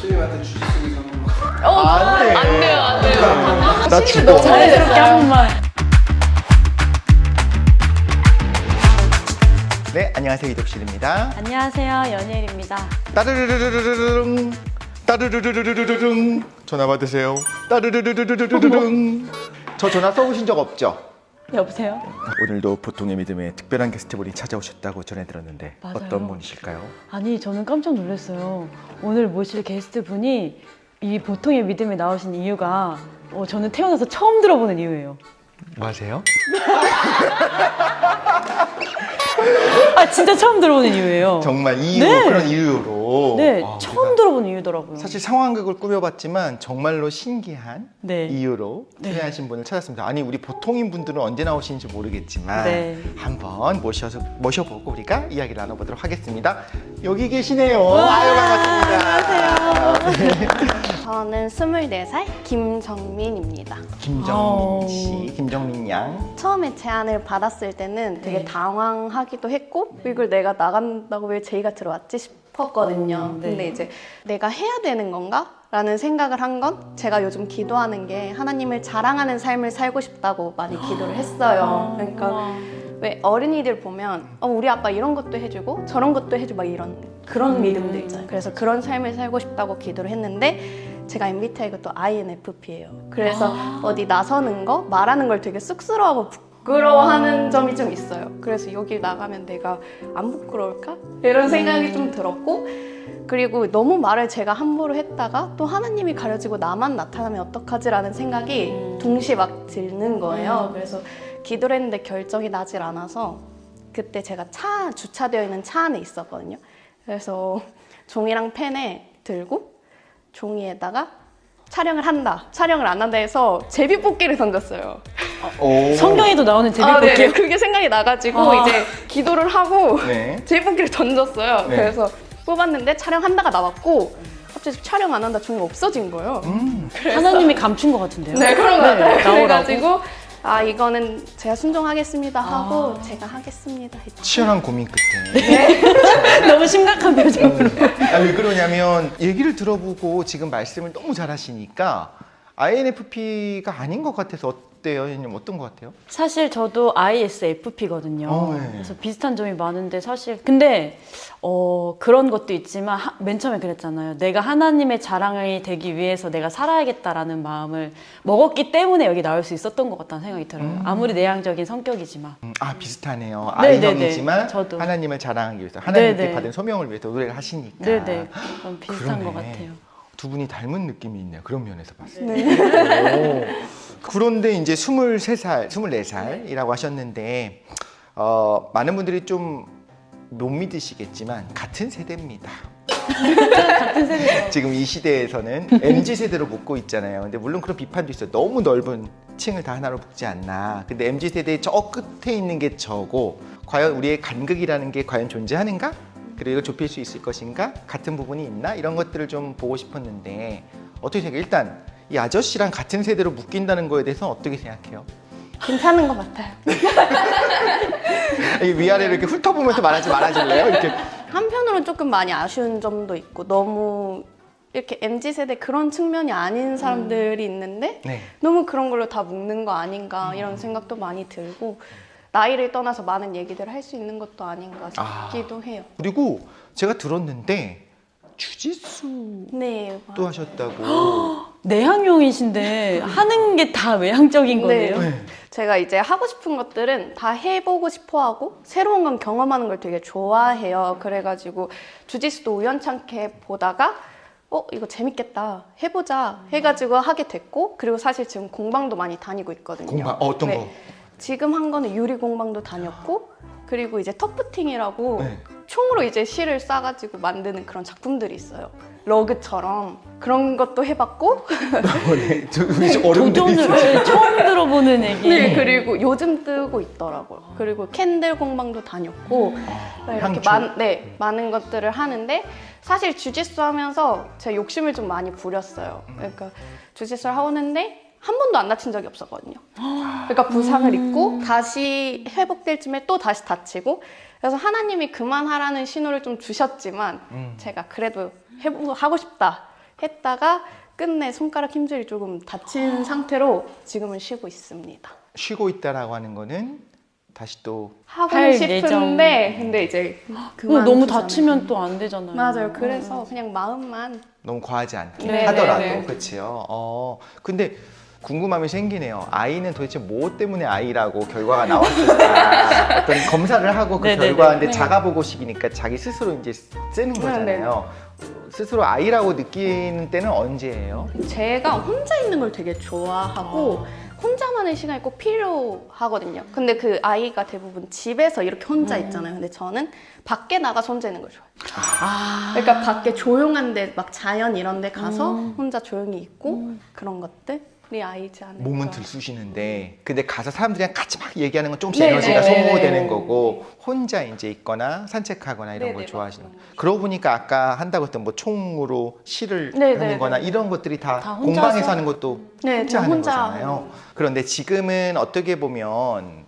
보통님한테 주짓수 이상한 거. 안 돼. 안 돼요, 안 돼요. 나 죽어. 너무 자연스럽게 한 번만. 네, 안녕하세요. 이덕실입니다. 안녕하세요, 연예일입니다. 따르르르르르릉 따르르르르르릉 전화 받으세요. 따르르르르르르릉 저 전화 써보신 적 없죠? 여보세요? 오늘도 보통의 믿음에 특별한 게스트분이 찾아오셨다고 전해 들었는데 맞아요. 어떤 분이실까요? 아니, 저는 깜짝 놀랐어요. 오늘 모실 게스트분이 이 보통의 믿음에 나오신 이유가 저는 태어나서 처음 들어보는 이유예요. 맞아요? 아, 진짜 처음 들어보는 이유예요. 정말 이유 네. 그런 이유로 네, 아, 처음 들어보는 이유더라고요. 사실 상황극을 꾸며봤지만 정말로 신기한 네. 이유로 네. 초대하신 분을 찾았습니다. 아니 우리 보통인 분들은 언제 나오시는지 모르겠지만 네. 한번 모셔보고 우리가 이야기를 나눠보도록 하겠습니다. 여기 계시네요. 아유 반갑습니다. 저는 24살 김정민입니다. 김정민 씨, 김정민 양. 처음에 제안을 받았을 때는 되게 네. 당황하기도 했고 이걸 내가 나간다고 왜 제의가 들어왔지 싶었거든요. 네. 근데 이제 내가 해야 되는 건가? 라는 생각을 한 건 제가 요즘 기도하는 게 하나님을 자랑하는 삶을 살고 싶다고 많이 기도를 했어요. 그러니까 왜 어린이들 보면 우리 아빠 이런 것도 해주고 저런 것도 해주고 막 이런 그런 믿음들 있잖아요. 그래서 그런 삶을 살고 싶다고 기도를 했는데 제가 MBTI가 또 INFP예요. 그래서 어디 나서는 거, 말하는 걸 되게 쑥스러워하고 부끄러워하는 점이 좀 있어요. 그래서 여기 나가면 내가 안 부끄러울까? 이런 생각이 좀 들었고 그리고 너무 말을 제가 함부로 했다가 또 하나님이 가려지고 나만 나타나면 어떡하지라는 생각이 동시에 막 드는 거예요. 그래서 기도를 했는데 결정이 나질 않아서 그때 제가 주차되어 있는 차 안에 있었거든요. 그래서 종이랑 펜에 들고 종이에다가 촬영을 한다, 촬영을 안 한다 해서 제비뽑기를 던졌어요. 오. 성경에도 나오는 네, 제비뽑기요. 그게 생각이 나가지고 이제 기도를 하고 네. 제비뽑기를 던졌어요. 네. 그래서 뽑았는데 촬영한다가 나왔고 갑자기 촬영 안 한다 종이가 없어진 거예요. 하나님이 감춘 것 같은데요. 네, 그런 거 같아요. 나오라고. 그래가지고 이거는 제가 순종하겠습니다 하고 제가 하겠습니다 했죠. 치열한 고민 끝에 너무 심각한 표정으로. 왜 그러냐면 얘기를 들어보고 지금 말씀을 너무 잘하시니까 INFP가 아닌 것 같아서 어때요? 형님 어떤 것 같아요? 사실 저도 ISFP거든요. 네. 그래서 비슷한 점이 많은데 사실 근데 그런 것도 있지만 맨 처음에 그랬잖아요. 내가 하나님의 자랑이 되기 위해서 내가 살아야겠다라는 마음을 먹었기 때문에 여기 나올 수 있었던 것 같다는 생각이 들어요. 아무리 내향적인 성격이지만. 비슷하네요. 네, 네, I형이지만 네. 저도. 하나님을 자랑하기 위해서 하나님께 네, 네. 받은 소명을 위해서 노래를 하시니까 네네. 그럼 비슷한 그러네. 것 같아요. 두 분이 닮은 느낌이 있네요. 그런 면에서 봤을 때. 오. 그런데 이제 23살, 24살이라고 하셨는데 많은 분들이 좀 못 믿으시겠지만 같은 세대입니다. 같은 세대죠. 지금 이 시대에서는 MZ세대로 묶고 있잖아요. 근데 물론 그런 비판도 있어요. 너무 넓은 층을 다 하나로 묶지 않나. 근데 MZ세대의 저 끝에 있는 게 저고 과연 우리의 간극이라는 게 과연 존재하는가? 그리고 이걸 좁힐 수 있을 것인가? 같은 부분이 있나? 이런 것들을 좀 보고 싶었는데 어떻게 생각해요? 일단 이 아저씨랑 같은 세대로 묶인다는 거에 대해서는 어떻게 생각해요? 괜찮은 것 같아요. 이 위아래로 이렇게 훑어보면서 말하실래요? 이렇게. 한편으로는 조금 많이 아쉬운 점도 있고 너무 이렇게 MZ세대 그런 측면이 아닌 사람들이 있는데 네. 너무 그런 걸로 다 묶는 거 아닌가 이런 생각도 많이 들고 나이를 떠나서 많은 얘기들을 할 수 있는 것도 아닌가 싶기도 해요. 그리고 제가 들었는데 주짓수도 네. 하셨다고. 내향형이신데 하는 게 다 외향적인 거네요. 네. 제가 이제 하고 싶은 것들은 다 해보고 싶어하고 새로운 건 경험하는 걸 되게 좋아해요. 그래가지고 주짓수도 우연찮게 보다가 이거 재밌겠다 해보자 해가지고 하게 됐고 그리고 사실 지금 공방도 많이 다니고 있거든요. 공방 어떤 네. 거? 지금 한 거는 유리 공방도 다녔고 그리고 이제 터프팅이라고 네. 총으로 이제 실을 쏴가지고 만드는 그런 작품들이 있어요. 러그처럼 그런 것도 해봤고 네. 어려운 도전을 처음 들어보는 얘기. 네, 그리고 요즘 뜨고 있더라고요. 그리고 캔들 공방도 다녔고 이렇게 향초? 많은 것들을 하는데 사실 주짓수 하면서 제가 욕심을 좀 많이 부렸어요. 그러니까 주짓수를 하는데 한 번도 안 다친 적이 없었거든요. 그러니까 부상을 입고 다시 회복될 쯤에 또 다시 다치고 그래서 하나님이 그만하라는 신호를 좀 주셨지만 제가 그래도 하고 싶다 했다가 끝내 손가락 힘줄이 조금 다친 상태로 지금은 쉬고 있습니다. 쉬고 있다라고 하는 거는 다시 또 하고는 할 싶은데 근데 이제 너무 다치면 또 안 되잖아요. 맞아요. 그래서 그냥 마음만 너무 과하지 않게 네, 하더라도 네, 네. 그렇지요. 근데 궁금함이 생기네요. 아이는 도대체 뭐 때문에 아이라고 결과가 나왔을까? 어떤 검사를 하고 그 네네네. 결과인데 네. 자가보고식이니까 자기 스스로 이제 쓰는 네, 거잖아요. 스스로 아이라고 느끼는 때는 언제예요? 제가 혼자 있는 걸 되게 좋아하고 혼자만의 시간이 꼭 필요하거든요. 근데 그 아이가 대부분 집에서 이렇게 혼자 있잖아요. 근데 저는 밖에 나가서 혼자 있는 걸 좋아해요. 그러니까 밖에 조용한 데 막 자연 이런 데 가서 혼자 조용히 있고 그런 것들이 아이지 않을까. 몸은 들쑤시는데 근데 가서 사람들이랑 같이 막 얘기하는 건 조금씩 네, 에너지가 네, 네, 소모되는 네. 거고 혼자 이제 있거나 산책하거나 이런 네, 걸 네, 좋아하시는 맞아요. 그러고 보니까 아까 한다고 했던 뭐 총으로 실을 네, 하는 네, 거나 네. 이런 것들이 다 다 혼자서? 공방에서 하는 것도 네, 혼자 다 하는 혼자 거잖아요. 그런데 지금은 어떻게 보면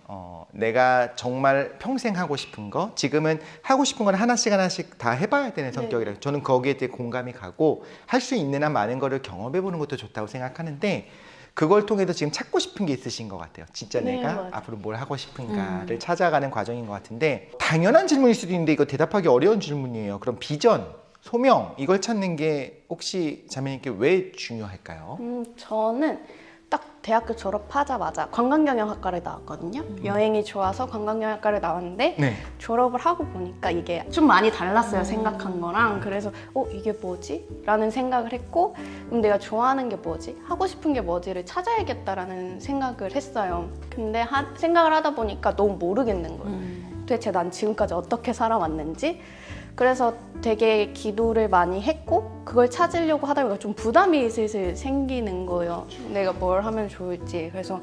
내가 정말 평생 하고 싶은 거 지금은 하고 싶은 건 하나씩 다 해봐야 되는 성격이라서 저는 거기에 대해 공감이 가고 할 수 있는 한 많은 거를 경험해 보는 것도 좋다고 생각하는데 그걸 통해서 지금 찾고 싶은 게 있으신 것 같아요. 진짜 네, 내가 맞아요. 앞으로 뭘 하고 싶은가를 찾아가는 과정인 것 같은데 당연한 질문일 수도 있는데 이거 대답하기 어려운 질문이에요. 그럼 비전, 소명 이걸 찾는 게 혹시 자매님께 왜 중요할까요? 저는 딱 대학교 졸업하자마자 관광경영학과를 나왔거든요. 여행이 좋아서 관광경영학과를 나왔는데 네. 졸업을 하고 보니까 이게 좀 많이 달랐어요. 생각한 거랑. 그래서 이게 뭐지? 라는 생각을 했고 그럼 내가 좋아하는 게 뭐지? 하고 싶은 게 뭐지를 찾아야겠다라는 생각을 했어요. 근데 생각을 하다 보니까 너무 모르겠는 거예요. 도대체 난 지금까지 어떻게 살아왔는지 그래서 되게 기도를 많이 했고 그걸 찾으려고 하다 보니까 좀 부담이 슬슬 생기는 거예요. 내가 뭘 하면 좋을지. 그래서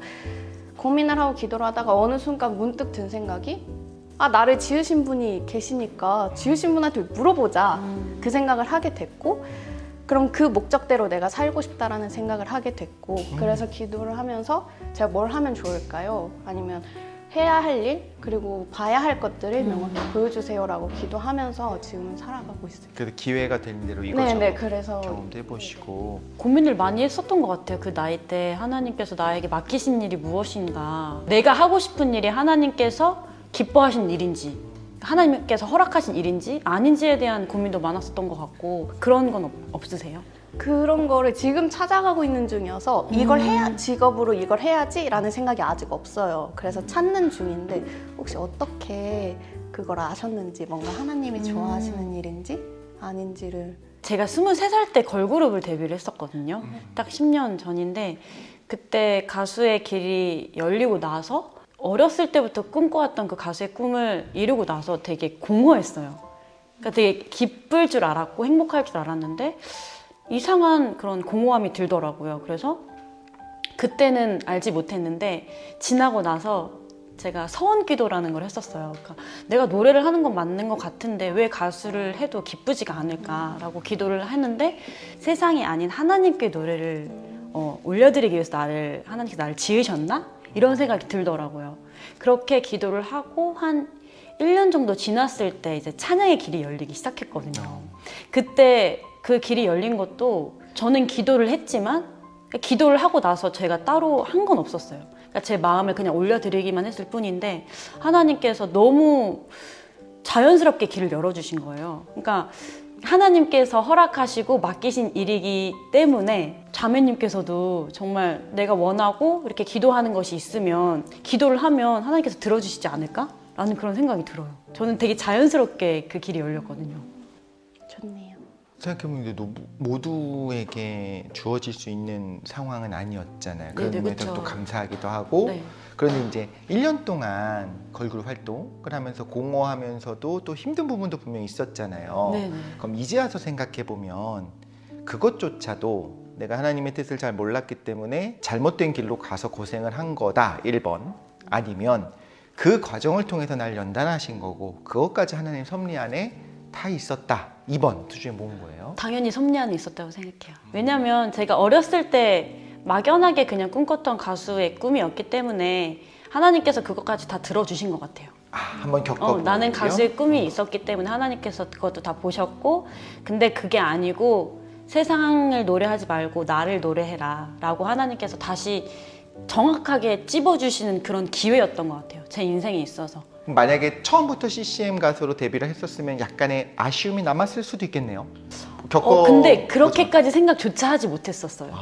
고민을 하고 기도를 하다가 어느 순간 문득 든 생각이 나를 지으신 분이 계시니까 지으신 분한테 물어보자. 그 생각을 하게 됐고 그럼 그 목적대로 내가 살고 싶다라는 생각을 하게 됐고 그래서 기도를 하면서 제가 뭘 하면 좋을까요? 아니면 해야 할 일, 그리고 봐야 할 것들을 명확히 보여주세요라고 기도하면서 지금은 살아가고 있어요. 그래서 기회가 되는 대로 이거저거 네, 그래서 경험도 해보시고 고민을 많이 했었던 것 같아요. 그 나이 때 하나님께서 나에게 맡기신 일이 무엇인가. 내가 하고 싶은 일이 하나님께서 기뻐하신 일인지 하나님께서 허락하신 일인지 아닌지에 대한 고민도 많았었던 것 같고 그런 건 없으세요? 그런 거를 지금 찾아가고 있는 중이어서 이걸 해야 직업으로 이걸 해야지라는 생각이 아직 없어요. 그래서 찾는 중인데 혹시 어떻게 그걸 아셨는지 뭔가 하나님이 좋아하시는 일인지 아닌지를 제가 23살 때 걸그룹을 데뷔를 했었거든요. 딱 10년 전인데 그때 가수의 길이 열리고 나서 어렸을 때부터 꿈꿔왔던 그 가수의 꿈을 이루고 나서 되게 공허했어요. 그러니까 되게 기쁠 줄 알았고 행복할 줄 알았는데 이상한 그런 공허함이 들더라고요. 그래서 그때는 알지 못했는데 지나고 나서 제가 서원기도라는 걸 했었어요. 그러니까 내가 노래를 하는 건 맞는 것 같은데 왜 가수를 해도 기쁘지가 않을까라고 기도를 했는데 세상이 아닌 하나님께 노래를 올려드리기 위해서 하나님께서 나를 지으셨나? 이런 생각이 들더라고요. 그렇게 기도를 하고 한 1년 정도 지났을 때 이제 찬양의 길이 열리기 시작했거든요. 그때 그 길이 열린 것도 저는 기도를 했지만 기도를 하고 나서 제가 따로 한 건 없었어요. 그러니까 제 마음을 그냥 올려드리기만 했을 뿐인데 하나님께서 너무 자연스럽게 길을 열어주신 거예요. 그러니까 하나님께서 허락하시고 맡기신 일이기 때문에 자매님께서도 정말 내가 원하고 이렇게 기도하는 것이 있으면 기도를 하면 하나님께서 들어주시지 않을까? 라는 그런 생각이 들어요. 저는 되게 자연스럽게 그 길이 열렸거든요. 좋네요. 생각해보면 모두에게 주어질 수 있는 상황은 아니었잖아요. 그런 네네, 의미에서 그쵸. 또 감사하기도 하고 네. 그런데 이제 1년 동안 걸그룹 활동을 하면서 공허하면서도 또 힘든 부분도 분명히 있었잖아요. 네네. 그럼 이제 와서 생각해보면 그것조차도 내가 하나님의 뜻을 잘 몰랐기 때문에 잘못된 길로 가서 고생을 한 거다 1번 아니면 그 과정을 통해서 날 연단하신 거고 그것까지 하나님 섭리 안에 다 있었다 2번 둘 중에 뭔 거예요? 당연히 섭리 안에 있었다고 생각해요. 왜냐면 제가 어렸을 때 막연하게 그냥 꿈꿨던 가수의 꿈이었기 때문에 하나님께서 그것까지 다 들어주신 것 같아요. 한번 겪어보고요. 나는 가수의 꿈이 있었기 때문에 하나님께서 그것도 다 보셨고 근데 그게 아니고 세상을 노래하지 말고 나를 노래해라 라고 하나님께서 다시 정확하게 찝어주시는 그런 기회였던 것 같아요. 제 인생에 있어서. 만약에 처음부터 CCM 가수로 데뷔를 했었으면 약간의 아쉬움이 남았을 수도 있겠네요. 근데 그렇게까지 생각조차 하지 못했었어요.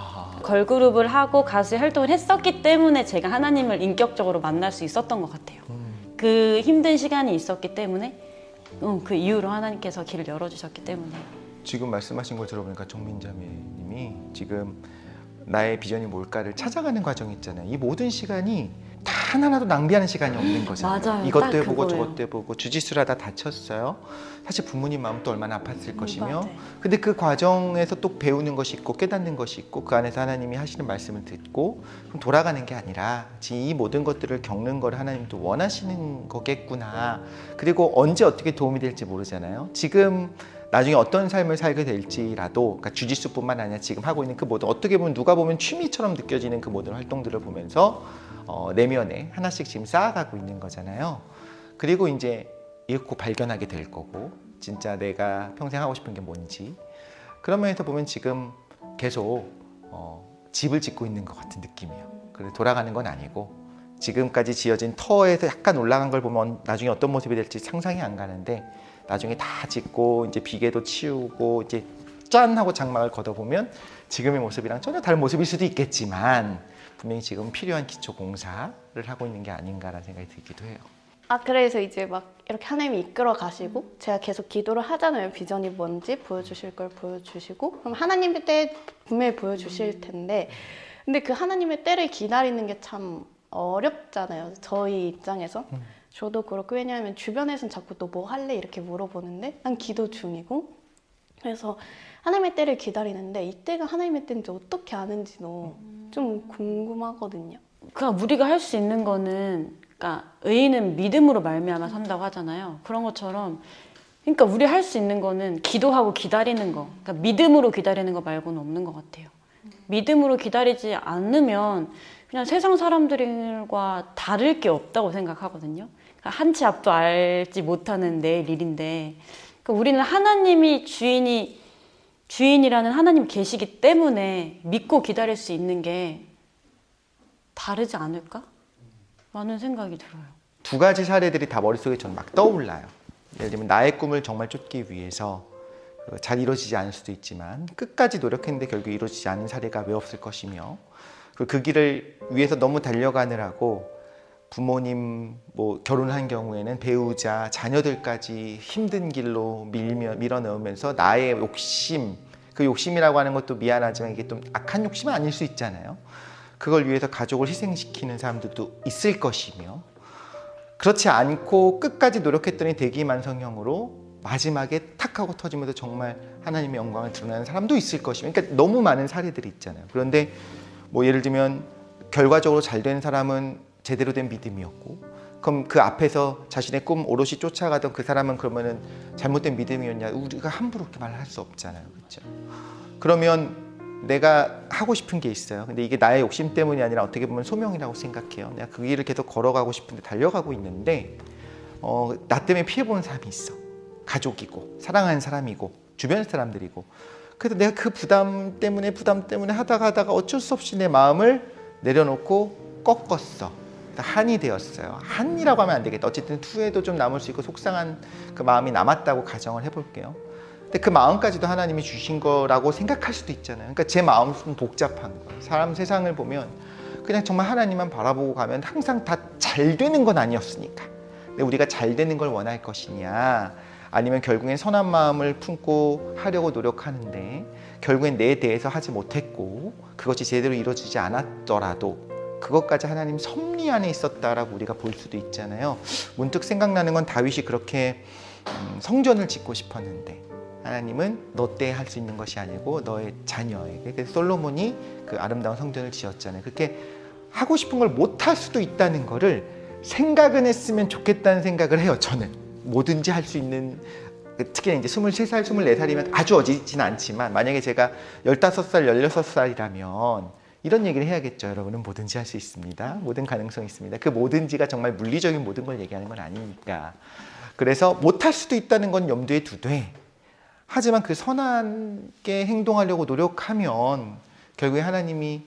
걸그룹을 하고 가수 활동을 했었기 때문에 제가 하나님을 인격적으로 만날 수 있었던 것 같아요. 그 힘든 시간이 있었기 때문에 그 이후로 하나님께서 길을 열어주셨기 때문에. 지금 말씀하신 걸 들어보니까 정민자매님이 지금 나의 비전이 뭘까를 찾아가는 과정이 있잖아요. 이 모든 시간이 다 하나하나도 낭비하는 시간이 없는 거잖아요. 맞아요. 이것도 딱 해보고 그거예요. 저것도 해보고 주짓수를 하다 다쳤어요. 사실 부모님 마음도 얼마나 아팠을 것이며 맞아요. 근데 그 과정에서 또 배우는 것이 있고 깨닫는 것이 있고 그 안에서 하나님이 하시는 말씀을 듣고 그럼 돌아가는 게 아니라 이 모든 것들을 겪는 걸 하나님도 원하시는 거겠구나. 그리고 언제 어떻게 도움이 될지 모르잖아요. 지금 나중에 어떤 삶을 살게 될지라도 그러니까 주짓수뿐만 아니라 지금 하고 있는 그 모든 어떻게 보면 누가 보면 취미처럼 느껴지는 그 모든 활동들을 보면서 내면에 하나씩 지금 쌓아가고 있는 거잖아요. 그리고 이제 잃고 발견하게 될 거고 진짜 내가 평생 하고 싶은 게 뭔지 그런 면에서 보면 지금 계속 집을 짓고 있는 것 같은 느낌이에요. 그래서 돌아가는 건 아니고 지금까지 지어진 터에서 약간 올라간 걸 보면 나중에 어떤 모습이 될지 상상이 안 가는데 나중에 다 짓고 이제 비계도 치우고 이제 짠 하고 장막을 걷어보면 지금의 모습이랑 전혀 다른 모습일 수도 있겠지만 분명히 지금 필요한 기초 공사를 하고 있는 게 아닌가라는 생각이 들기도 해요. 그래서 이제 막 이렇게 하나님이 이끌어 가시고 제가 계속 기도를 하잖아요. 비전이 뭔지 보여주실 걸 보여주시고 그럼 하나님의 때 분명히 보여주실 텐데 근데 그 하나님의 때를 기다리는 게 참 어렵잖아요. 저희 입장에서. 저도 그렇고 왜냐하면 주변에서는 자꾸 너 뭐 할래? 이렇게 물어보는데 난 기도 중이고 그래서 하나님의 때를 기다리는데 이때가 하나님의 때인지 어떻게 아는지도 좀 궁금하거든요. 그러니까 우리가 할 수 있는 거는 그러니까 의인은 믿음으로 말미암아 산다고 하잖아요. 그런 것처럼 그러니까 우리 할 수 있는 거는 기도하고 기다리는 거. 그러니까 믿음으로 기다리는 거 말고는 없는 것 같아요. 믿음으로 기다리지 않으면 그냥 세상 사람들과 다를 게 없다고 생각하거든요. 그러니까 한치 앞도 알지 못하는 내일 일인데 그러니까 우리는 하나님이 주인이라는 하나님이 계시기 때문에 믿고 기다릴 수 있는 게 다르지 않을까? 라는 생각이 들어요. 두 가지 사례들이 다 머릿속에 저는 막 떠올라요. 예를 들면 나의 꿈을 정말 쫓기 위해서 잘 이루어지지 않을 수도 있지만 끝까지 노력했는데 결국 이루어지지 않은 사례가 왜 없을 것이며 그 길을 위해서 너무 달려가느라고 부모님 뭐 결혼한 경우에는 배우자 자녀들까지 힘든 길로 밀어넣으면서 나의 욕심 그 욕심이라고 하는 것도 미안하지만 이게 좀 악한 욕심은 아닐 수 있잖아요. 그걸 위해서 가족을 희생시키는 사람들도 있을 것이며 그렇지 않고 끝까지 노력했더니 대기만성형으로 마지막에 탁 하고 터지면서 정말 하나님의 영광을 드러내는 사람도 있을 것이며 그러니까 너무 많은 사례들이 있잖아요. 그런데 뭐 예를 들면 결과적으로 잘 된 사람은 제대로 된 믿음이었고 그럼 그 앞에서 자신의 꿈 오롯이 쫓아가던 그 사람은 그러면은 잘못된 믿음이었냐 우리가 함부로 그렇게 말할 수 없잖아요. 그렇죠? 그러면 내가 하고 싶은 게 있어요. 근데 이게 나의 욕심 때문이 아니라 어떻게 보면 소명이라고 생각해요. 내가 그 길을 계속 걸어가고 싶은데 달려가고 있는데 나 때문에 피해보는 사람이 있어. 가족이고 사랑하는 사람이고 주변 사람들이고 그래서 내가 그 부담 때문에 하다가 어쩔 수 없이 내 마음을 내려놓고 꺾었어. 한이 되었어요. 한이라고 하면 안 되겠다. 어쨌든 후회도 좀 남을 수 있고 속상한 그 마음이 남았다고 가정을 해볼게요. 근데 그 마음까지도 하나님이 주신 거라고 생각할 수도 있잖아요. 그러니까 제 마음은 좀 복잡한 거예요. 사람 세상을 보면 그냥 정말 하나님만 바라보고 가면 항상 다 잘 되는 건 아니었으니까. 근데 우리가 잘 되는 걸 원할 것이냐 아니면 결국엔 선한 마음을 품고 하려고 노력하는데 결국엔 내 대해서 하지 못했고 그것이 제대로 이루어지지 않았더라도 그것까지 하나님 섭리 안에 있었다라고 우리가 볼 수도 있잖아요. 문득 생각나는 건 다윗이 그렇게 성전을 짓고 싶었는데 하나님은 너 때 할 수 있는 것이 아니고 너의 자녀에게 그래서 솔로몬이 그 아름다운 성전을 지었잖아요. 그렇게 하고 싶은 걸 못할 수도 있다는 거를 생각은 했으면 좋겠다는 생각을 해요. 저는 뭐든지 할 수 있는 특히 이제 23살, 24살이면 아주 어지진 않지만 만약에 제가 15살, 16살이라면 이런 얘기를 해야겠죠. 여러분은 뭐든지 할 수 있습니다. 모든 가능성이 있습니다. 그 뭐든지가 정말 물리적인 모든 걸 얘기하는 건 아니니까. 그래서 못할 수도 있다는 건 염두에 두되 하지만 그 선하게 행동하려고 노력하면 결국에 하나님이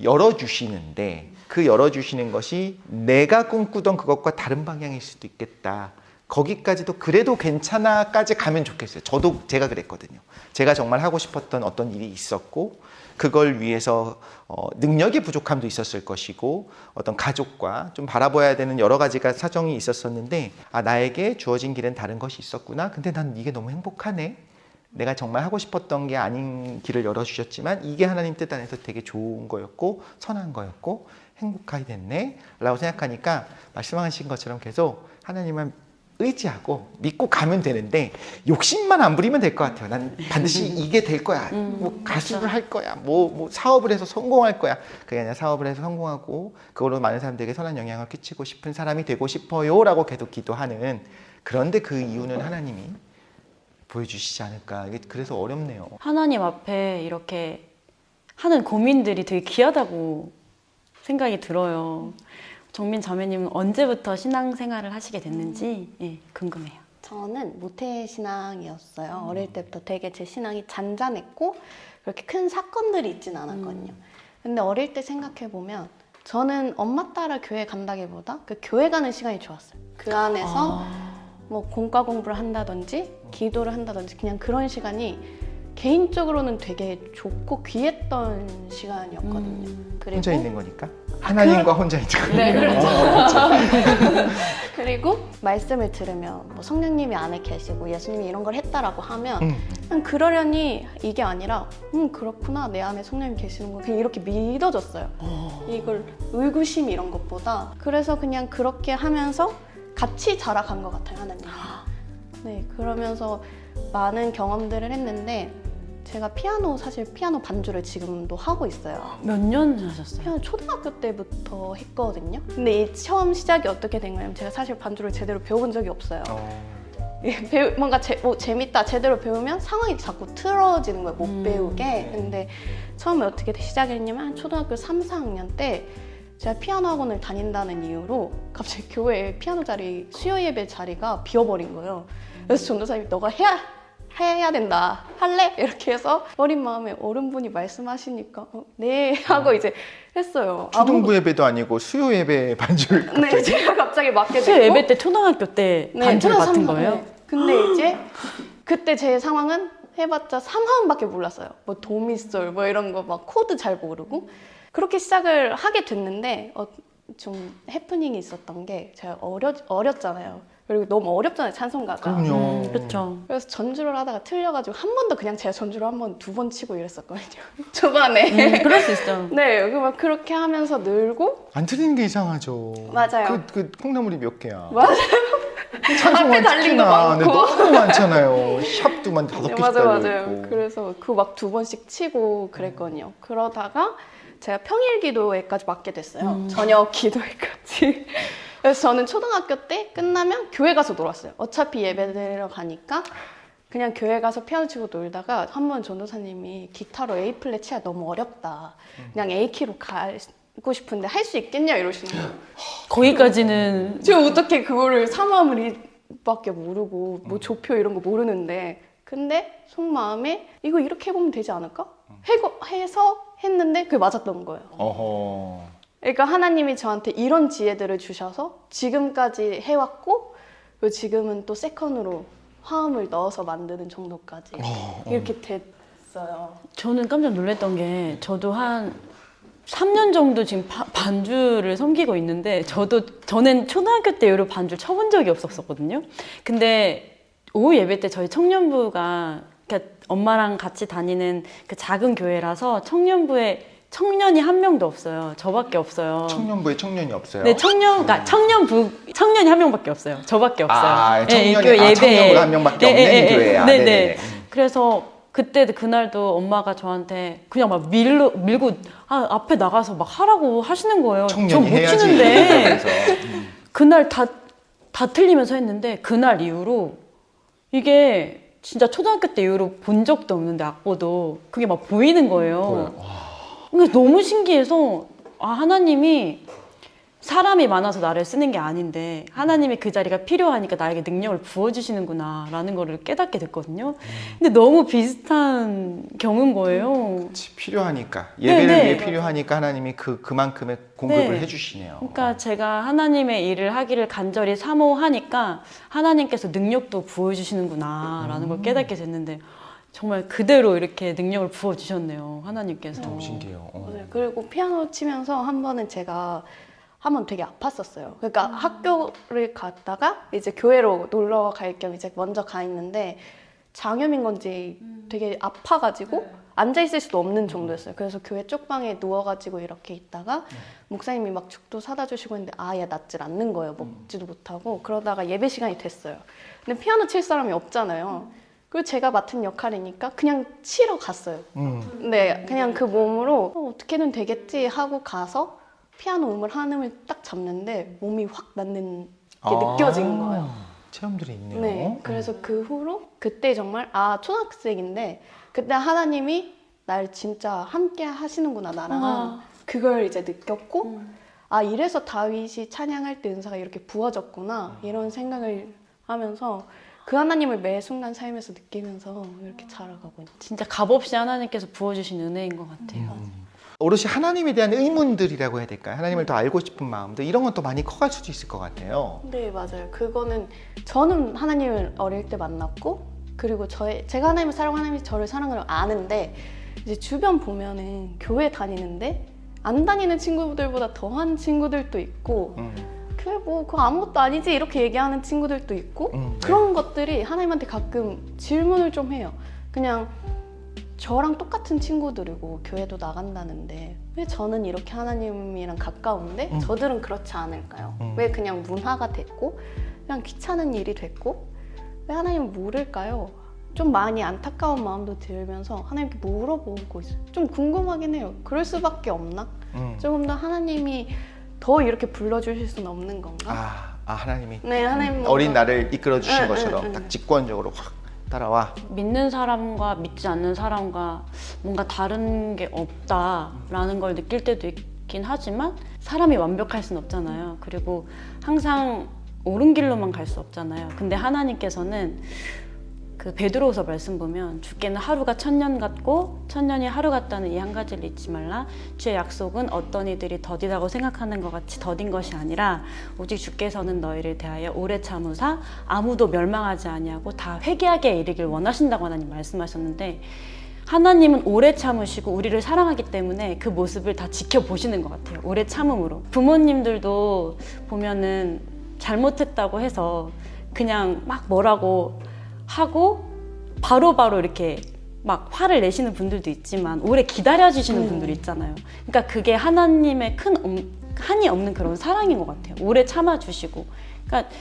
열어주시는데 그 열어주시는 것이 내가 꿈꾸던 그것과 다른 방향일 수도 있겠다. 거기까지도 그래도 괜찮아까지 가면 좋겠어요. 제가 그랬거든요. 제가 정말 하고 싶었던 어떤 일이 있었고 그걸 위해서 능력의 부족함도 있었을 것이고 어떤 가족과 좀 바라봐야 되는 여러 가지가 사정이 있었었는데 나에게 주어진 길은 다른 것이 있었구나. 근데 난 이게 너무 행복하네. 내가 정말 하고 싶었던 게 아닌 길을 열어주셨지만 이게 하나님 뜻 안에서 되게 좋은 거였고 선한 거였고 행복하게 됐네 라고 생각하니까 말씀하신 것처럼 계속 하나님만 의지하고 믿고 가면 되는데 욕심만 안 부리면 될 것 같아요. 난 반드시 이게 될 거야. 뭐 가수를 할 거야. 뭐 사업을 해서 성공할 거야. 그게 아니라 사업을 해서 성공하고 그걸로 많은 사람들에게 선한 영향을 끼치고 싶은 사람이 되고 싶어요 라고 계속 기도하는 그런데 그 이유는 하나님이 보여주시지 않을까. 이게 그래서 어렵네요. 하나님 앞에 이렇게 하는 고민들이 되게 귀하다고 생각이 들어요. 정민 자매님은 언제부터 신앙생활을 하시게 됐는지 궁금해요. 저는 모태신앙이었어요. 어릴 때부터 되게 제 신앙이 잔잔했고 그렇게 큰 사건들이 있진 않았거든요. 근데 어릴 때 생각해보면 저는 엄마 따라 교회 간다기보다 그 교회 가는 시간이 좋았어요. 그 안에서 뭐 공과 공부를 한다든지 기도를 한다든지 그냥 그런 시간이 개인적으로는 되게 좋고 귀했던 시간이었거든요. 그리고 혼자 있는 거니까? 하나님과 혼자 있는 거니까? 네, 그렇죠. 그리고 말씀을 들으면 뭐 성령님이 안에 계시고 예수님이 이런 걸 했다라고 하면 그냥 그러려니 이게 아니라 그렇구나 내 안에 성령님이 계시는 거 그냥 이렇게 믿어졌어요. 이걸 의구심 이런 것보다 그래서 그냥 그렇게 하면서 같이 자라간 것 같아요 하나님. 네, 그러면서 많은 경험들을 했는데 제가 사실 피아노 반주를 지금도 하고 있어요. 몇 년 하셨어요? 피아노 초등학교 때부터 했거든요. 근데 이 처음 시작이 어떻게 된 거냐면 제가 사실 반주를 제대로 배워본 적이 없어요. 뭔가 재밌다 제대로 배우면 상황이 자꾸 틀어지는 거예요. 못 배우게. 근데 처음에 어떻게 시작이 했냐면 초등학교 3, 4학년 때 제가 피아노 학원을 다닌다는 이유로 갑자기 교회에 피아노 자리, 수요 예배 자리가 비어버린 거예요. 그래서 전도사님이 너가 해야 된다. 할래? 이렇게 해서 어린 마음에 어른분이 말씀하시니까 네 하고 이제 했어요. 초등부 예배도 아니고 수요 예배 반주를 갑자기? 네, 제가 갑자기 맡게 되고 수요 예배 때 초등학교 때 반주를 맡은 거예요? 네. 근데 이제 그때 제 상황은 해봤자 3화음밖에 몰랐어요. 뭐 도미솔 뭐 이런 거 막 코드 잘 모르고 그렇게 시작을 하게 됐는데 좀 해프닝이 있었던 게 제가 어렸잖아요. 그리고 너무 어렵잖아요 찬송가가. 그럼요. 그렇죠. 그래서 전주를 하다가 틀려가지고 한 번도 그냥 제가 전주를 한 번, 2번 치고 이랬었거든요. 초반에. 그럴 수 있죠. 네, 막 그렇게 하면서 늘고. 안 틀리는 게 이상하죠. 맞아요. 그 콩나물이 몇 개야? 맞아요. 앞에 달린 거 많고. 너무 많잖아요. 샵도 만 5개씩 맞아요, 달려 맞아요. 있고. 그래서 그 막 2번씩 치고 그랬거든요. 그러다가 제가 평일 기도회까지 맡게 됐어요. 저녁 기도회까지. 그래서 저는 초등학교 때 끝나면 교회 가서 놀았어요. 어차피 예배 드리러 가니까 그냥 교회 가서 피아노 치고 놀다가 한 번 전도사님이 기타로 A 플랫 치기가 너무 어렵다. 그냥 A 키로 가고 싶은데 할 수 있겠냐 이러시는 거예요. 거기까지는 제가 어떻게 그거를 3화음을밖에 모르고 뭐 조표 이런 거 모르는데 근데 속마음에 이거 이렇게 해보면 되지 않을까? 해서 했는데 그게 맞았던 거예요. 어허. 그러니까 하나님이 저한테 이런 지혜들을 주셔서 지금까지 해왔고 그리고 지금은 또 세컨으로 화음을 넣어서 만드는 정도까지 이렇게 됐어요. 저는 깜짝 놀랐던 게 저도 한 3년 정도 지금 반주를 섬기고 있는데 저는 초등학교 때 이후로 반주를 쳐본 적이 없었거든요. 근데 오후 예배 때 저희 청년부가 그러니까 엄마랑 같이 다니는 그 작은 교회라서 청년이 한 명도 없어요. 저밖에 없어요. 청년부에 청년이 없어요? 네, 청년이 한 명밖에 없어요. 저밖에 없어요. 청년부가 한 명밖에 없는 교회야. 네네. 그래서 그날도 엄마가 저한테 그냥 막 밀고 앞에 나가서 막 하라고 하시는 거예요. 전 못 치는데 그날 다 틀리면서 했는데 그날 이후로 이게 진짜 초등학교 때 이후로 본 적도 없는데 악보도 그게 막 보이는 거예요. 근데 너무 신기해서 하나님이 사람이 많아서 나를 쓰는 게 아닌데 하나님이 그 자리가 필요하니까 나에게 능력을 부어주시는구나 라는 거를 깨닫게 됐거든요. 근데 너무 비슷한 경우인 거예요. 그치, 필요하니까 예배를 네. 위해 필요하니까 하나님이 그만큼의 공급을 네. 해주시네요. 그러니까 제가 하나님의 일을 하기를 간절히 사모하니까 하나님께서 능력도 부어주시는구나 라는 걸 깨닫게 됐는데 정말 그대로 이렇게 능력을 부어주셨네요. 하나님께서. 너무 신기해요. 맞아요. 그리고 피아노 치면서 한 번은 제가 한 번 되게 아팠었어요. 그러니까 학교를 갔다가 이제 교회로 놀러 갈 겸 이제 먼저 가 있는데 장염인 건지 되게 아파가지고 앉아 있을 수도 없는 정도였어요. 그래서 교회 쪽방에 누워가지고 이렇게 있다가 목사님이 막 죽도 사다 주시고 했는데 아예 낫질 않는 거예요. 먹지도 못하고 그러다가 예배 시간이 됐어요. 근데 피아노 칠 사람이 없잖아요. 그리고 제가 맡은 역할이니까 그냥 치러 갔어요. 네, 그냥 그 몸으로 어떻게든 되겠지 하고 가서 피아노 음을 한 음을 딱 잡는데 몸이 확 낫는 게 느껴진 거예요. 체험들이 있네요. 네, 그래서 그 후로 그때 정말 초등학생인데 그때 하나님이 날 진짜 함께 하시는구나 나랑 그걸 이제 느꼈고 이래서 다윗이 찬양할 때 은사가 이렇게 부어졌구나 이런 생각을 하면서 그 하나님을 매 순간 삶에서 느끼면서 이렇게 자라가고 있는. 진짜 값없이 하나님께서 부어주신 은혜인 것 같아요. 오롯이 하나님에 대한 의문들이라고 해야 될까요? 하나님을 더 알고 싶은 마음들 이런 건 또 많이 커갈 수도 있을 것 같아요. 네, 맞아요. 그거는 저는 하나님을 어릴 때 만났고 그리고 제가 하나님을 사랑하고 하나님이 저를 사랑을 아는데 이제 주변 보면은 교회 다니는데 안 다니는 친구들보다 더한 친구들도 있고 그래 뭐 그거 아무것도 아니지 이렇게 얘기하는 친구들도 있고 그런 것들이 하나님한테 가끔 질문을 좀 해요. 그냥 저랑 똑같은 친구들이고 교회도 나간다는데 왜 저는 이렇게 하나님이랑 가까운데 저들은 그렇지 않을까요? 왜 그냥 문화가 됐고 그냥 귀찮은 일이 됐고 왜 하나님을 모를까요? 좀 많이 안타까운 마음도 들면서 하나님께 물어보고 있어요. 좀 궁금하긴 해요. 그럴 수밖에 없나? 조금 더 하나님이 더 이렇게 불러주실 수는 없는 건가? 하나님이 네, 하나님 어린 나를 이끌어 주신 응, 것처럼 응, 응. 딱 직관적으로 확 따라와. 믿는 사람과 믿지 않는 사람과 뭔가 다른 게 없다라는 걸 느낄 때도 있긴 하지만 사람이 완벽할 순 없잖아요. 그리고 항상 옳은 길로만 갈 수 없잖아요. 근데 하나님께서는 그 베드로후서 말씀 보면 주께는 하루가 1000년 같고 1000년이 하루 같다는 이 한 가지를 잊지 말라. 주의 약속은 어떤 이들이 더디다고 생각하는 것 같이 더딘 것이 아니라 오직 주께서는 너희를 대하여 오래 참으사 아무도 멸망하지 아니하고 다 회개하게 이르길 원하신다고 하나님 말씀하셨는데 하나님은 오래 참으시고 우리를 사랑하기 때문에 그 모습을 다 지켜보시는 것 같아요. 오래 참음으로. 부모님들도 보면은 잘못했다고 해서 그냥 막 뭐라고 하고 바로바로 이렇게 막 화를 내시는 분들도 있지만 오래 기다려주시는 분들이 있잖아요. 그러니까 그게 하나님의 한이 없는 그런 사랑인 것 같아요. 오래 참아주시고. 그러니까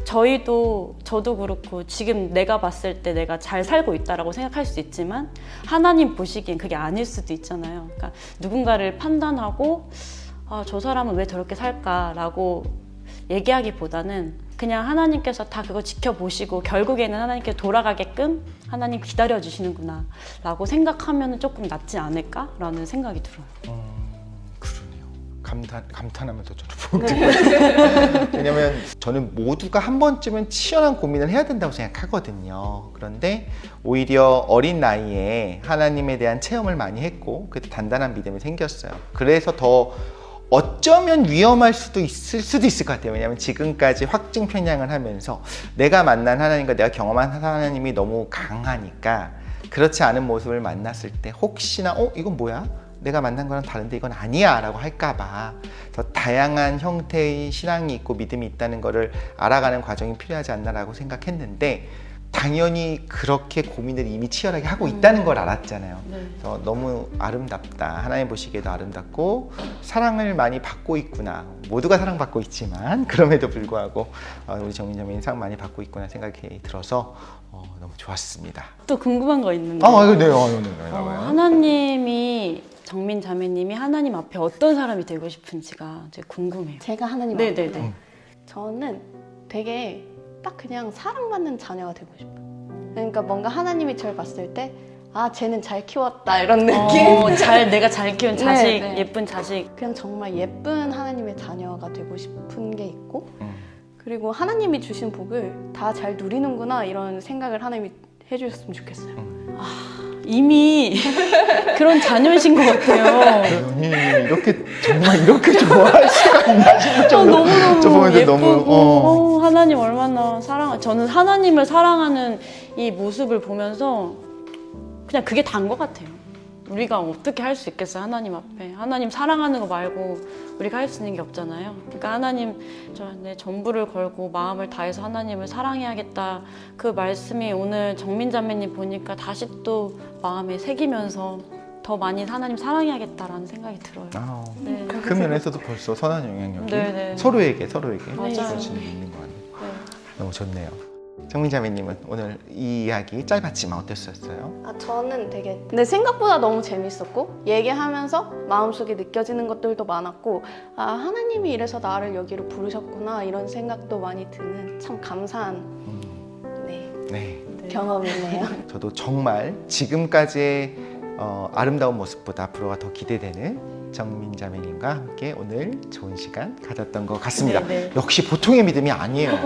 저도 그렇고 지금 내가 봤을 때 내가 잘 살고 있다라고 생각할 수 있지만 하나님 보시기엔 그게 아닐 수도 있잖아요. 그러니까 누군가를 판단하고 저 사람은 왜 저렇게 살까라고 얘기하기보다는 그냥 하나님께서 다 그거 지켜보시고 결국에는 하나님께 돌아가게끔 하나님 기다려주시는구나 라고 생각하면 조금 낫지 않을까라는 생각이 들어요. 그러네요. 감탄하면서 저도 보고 왜냐면 저는 모두가 한 번쯤은 치열한 고민을 해야 된다고 생각하거든요. 그런데 오히려 어린 나이에 하나님에 대한 체험을 많이 했고 그때 단단한 믿음이 생겼어요. 그래서 더 어쩌면 위험할 수도 있을 것 같아요. 왜냐하면 지금까지 확증 편향을 하면서 내가 만난 하나님과 내가 경험한 하나님이 너무 강하니까 그렇지 않은 모습을 만났을 때 혹시나 이건 뭐야? 내가 만난 거랑 다른데 이건 아니야 라고 할까봐 더 다양한 형태의 신앙이 있고 믿음이 있다는 거를 알아가는 과정이 필요하지 않나라고 생각했는데 당연히 그렇게 고민을 이미 치열하게 하고 있다는 걸 알았잖아요. 그래서 너무 아름답다. 하나님 보시기에도 아름답고 사랑을 많이 받고 있구나. 모두가 사랑받고 있지만 그럼에도 불구하고 우리 정민자매는 사랑 많이 받고 있구나 생각이 들어서 너무 좋았습니다. 또 궁금한 거 있는데 네. 하나님이 정민 자매님이 하나님 앞에 어떤 사람이 되고 싶은지가 되게 궁금해요. 제가 하나님 네네네. 앞에 저는 되게 딱 그냥 사랑받는 자녀가 되고 싶어요. 그러니까 뭔가 하나님이 저를 봤을 때 아 쟤는 잘 키웠다 이런 느낌. 내가 잘 키운 자식, 네, 네. 예쁜 자식. 그냥 정말 예쁜 하나님의 자녀가 되고 싶은 게 있고 그리고 하나님이 주신 복을 다 잘 누리는구나 이런 생각을 하나님이 해주셨으면 좋겠어요. 이미 그런 자녀이신 것 같아요. 연희님이 이렇게 정말 이렇게 좋아할 수가 있나 싶을 정도로 너무너무 저 보면서 예쁘고 너무 하나님 얼마나 저는 하나님을 사랑하는 이 모습을 보면서 그냥 그게 다인 것 같아요. 우리가 어떻게 할 수 있겠어요, 하나님 앞에. 하나님 사랑하는 거 말고 우리가 할 수 있는 게 없잖아요. 그러니까 하나님 내 전부를 걸고 마음을 다해서 하나님을 사랑해야겠다. 그 말씀이 오늘 정민 자매님 보니까 다시 또 마음에 새기면서 더 많이 하나님 사랑해야겠다라는 생각이 들어요. 네. 그 면에서도 벌써 선한 영향력이 네네. 서로에게 맞아요. 주어지는 게 있는 것 같아요. 네. 너무 좋네요. 정민 자매님은 오늘 이 이야기 짧았지만 어땠었어요? 아 저는 되게 근데 생각보다 너무 재밌었고 얘기하면서 마음속에 느껴지는 것들도 많았고 아 하나님이 이래서 나를 여기로 부르셨구나 이런 생각도 많이 드는 참 감사한 네. 경험이네요. 저도 정말 지금까지의 아름다운 모습보다 앞으로가 더 기대되는 정민 자매님과 함께 오늘 좋은 시간 가졌던 것 같습니다. 네. 역시 보통의 믿음이 아니에요.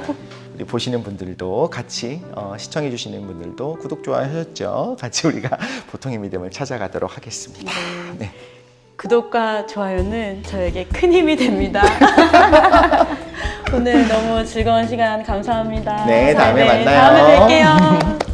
우리 보시는 분들도 같이 시청해 주시는 분들도 구독, 좋아요 하셨죠? 같이 우리가 보통의 믿음을 찾아가도록 하겠습니다. 네. 구독과 좋아요는 저에게 큰 힘이 됩니다. 오늘 너무 즐거운 시간 감사합니다. 네, 다음에 만나요. 다음에 뵐게요.